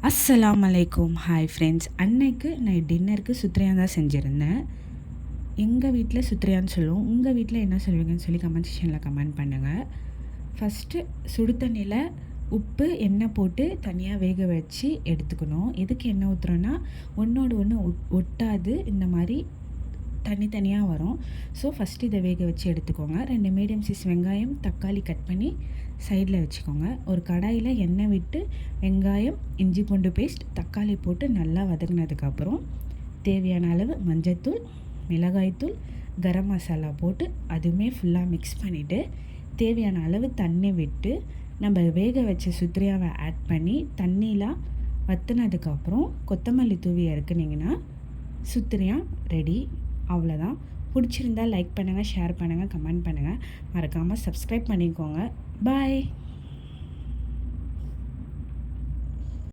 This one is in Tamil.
அஸ்ஸலாமு அலைக்கும். Hi friends. அன்னைக்கு நான் டின்னருக்கு சுத்ரியான் தான் செஞ்சுருந்தேன். எங்கள் வீட்டில் சுத்ரியான்னு சொல்லுவோம். உங்கள் வீட்டில் என்ன சொல்லுவீங்கன்னு சொல்லி கமெண்ட் செக்ஷனில் கமெண்ட் பண்ணுங்கள். ஃபஸ்ட்டு சுடு தண்ணியில் உப்பு எண்ணெய் போட்டு தனியாக வேக வச்சு எடுத்துக்கணும். எதுக்கு எண்ணெய் ஊற்றுறோன்னா ஒன்றோடு ஒன்று ஒட்டாது, இந்த மாதிரி தனித்தனியாக வரும். ஸோ ஃபஸ்ட்டு இதை வேக வச்சு எடுத்துக்கோங்க. 2 மீடியம் சைஸ் வெங்காயம், தக்காளி கட் பண்ணி சைடில் வச்சுக்கோங்க. ஒரு கடாயில் எண்ணெய் விட்டு வெங்காயம், இஞ்சி பூண்டு பேஸ்ட், தக்காளி போட்டு நல்லா வதங்கினதுக்கப்புறம் தேவையான அளவு மஞ்சள்தூள், மிளகாய்த்தூள், கரம் மசாலா போட்டு அதுவுமே ஃபுல்லாக மிக்ஸ் பண்ணிவிட்டு தேவையான அளவு தண்ணி விட்டு நம்ம வேக வச்ச சுத்ரியாவை ஆட் பண்ணி தண்ணிலாம் வற்றினதுக்கப்புறம் கொத்தமல்லி தூவி இறக்குனிங்கன்னா சுத்ரியா ரெடி. அவ்வளோதான். பிடிச்சிருந்தால் லைக் பண்ணுங்கள், ஷேர் பண்ணுங்கள், கமெண்ட் பண்ணுங்கள். மறக்காமல் சப்ஸ்கிரைப் பண்ணிக்கோங்க. பாய்.